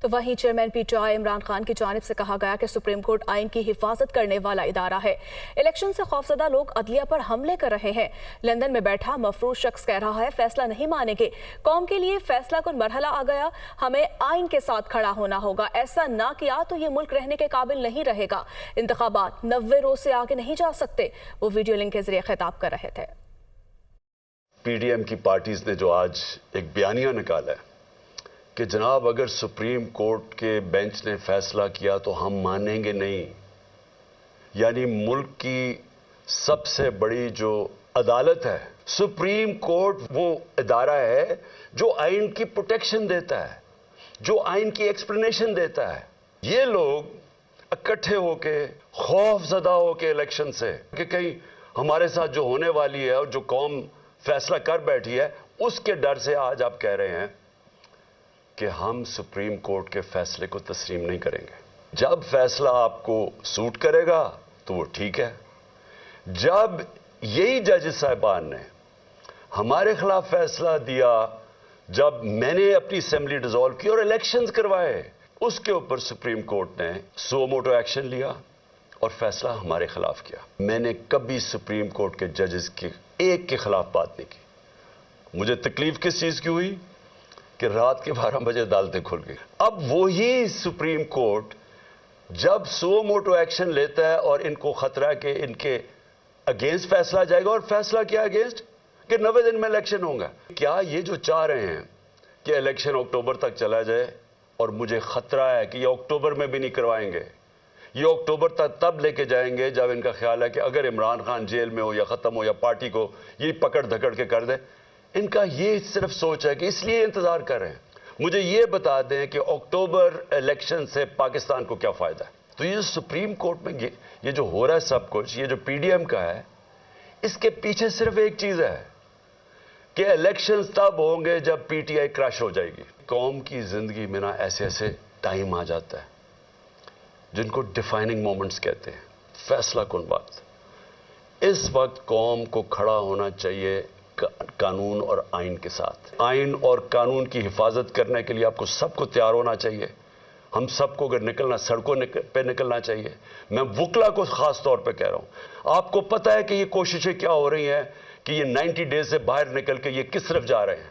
تو وہیں chairman P T I Imran Khan کی جانب سے کہا گیا کہ سپریم کورٹ آئین کی حفاظت کرنے والا ادارہ ہے۔ الیکشن سے خوفزدہ لوگ عدلیہ پر حملے کر رہے ہیں۔ لندن میں بیٹھا مفروض شخص کہہ رہا ہے فیصلہ نہیں مانیں گے، قوم کے لیے فیصلہ کن مرحلہ آ گیا، ہمیں آئین کے ساتھ کھڑا ہونا ہوگا، ایسا نہ کیا تو یہ ملک رہنے کے قابل نہیں رہے گا، انتخابات 90 روز سے آگے نہیں جا سکتے۔ وہ ویڈیو لنک کے ذریعے خطاب کر رہے تھے۔ پی ڈی ایم کی پارٹیز نے جو آج ایک بیانیہ نکالا ہے کہ جناب اگر سپریم کورٹ کے بینچ نے فیصلہ کیا تو ہم مانیں گے نہیں، یعنی ملک کی سب سے بڑی جو عدالت ہے سپریم کورٹ، وہ ادارہ ہے جو آئین کی پروٹیکشن دیتا ہے، جو آئین کی ایکسپلینیشن دیتا ہے۔ یہ لوگ اکٹھے ہو کے خوف زدہ ہو کے الیکشن سے کہ کہیں ہمارے ساتھ جو ہونے والی ہے اور جو قوم فیصلہ کر بیٹھی ہے اس کے ڈر سے آج آپ کہہ رہے ہیں کہ ہم سپریم کورٹ کے فیصلے کو تسلیم نہیں کریں گے۔ جب فیصلہ آپ کو سوٹ کرے گا تو وہ ٹھیک ہے، جب یہی جج صاحبان نے ہمارے خلاف فیصلہ دیا، جب میں نے اپنی اسمبلی ڈیزالو کی اور الیکشنز کروائے، اس کے اوپر سپریم کورٹ نے سو موٹو ایکشن لیا اور فیصلہ ہمارے خلاف کیا۔ میں نے کبھی سپریم کورٹ کے ججز کے ایک کے خلاف بات نہیں کی۔ مجھے تکلیف کس چیز کی ہوئی کہ رات کے 12 بجے عدالتیں کھل گئی۔ اب وہی سپریم کورٹ جب سو موٹو ایکشن لیتا ہے اور ان کو خطرہ ہے کہ ان کے اگینسٹ فیصلہ جائے گا، اور فیصلہ کیا اگینسٹ کہ 90 دن میں الیکشن ہوں گا۔ کیا یہ جو چاہ رہے ہیں کہ الیکشن اکتوبر تک چلا جائے، اور مجھے خطرہ ہے کہ یہ اکتوبر میں بھی نہیں کروائیں گے، یہ اکتوبر تک تب لے کے جائیں گے جب ان کا خیال ہے کہ اگر عمران خان جیل میں ہو یا ختم ہو یا پارٹی کو یہ پکڑ دھکڑ کے کر دے۔ ان کا یہ صرف سوچ ہے کہ اس لیے انتظار کر رہے ہیں۔ مجھے یہ بتا دیں کہ اکتوبر الیکشن سے پاکستان کو کیا فائدہ ہے؟ تو یہ سپریم کورٹ میں یہ جو ہو رہا ہے سب کچھ، یہ جو پی ڈی ایم کا ہے، اس کے پیچھے صرف ایک چیز ہے کہ الیکشنز تب ہوں گے جب پی ٹی آئی کریش ہو جائے گی۔ قوم کی زندگی میں نا ایسے ایسے ٹائم آ جاتا ہے جن کو ڈیفائننگ مومنٹس کہتے ہیں، فیصلہ کن وقت۔ اس وقت قوم کو کھڑا ہونا چاہیے قانون اور آئین کے ساتھ۔ آئین اور قانون کی حفاظت کرنے کے لیے آپ کو سب کو تیار ہونا چاہیے۔ ہم سب کو اگر نکلنا، سڑکوں پہ نکلنا چاہیے۔ میں وکلا کو خاص طور پہ کہہ رہا ہوں، آپ کو پتہ ہے کہ یہ کوششیں کیا ہو رہی ہیں کہ یہ 90 ڈیز سے باہر نکل کے یہ کس طرف جا رہے ہیں۔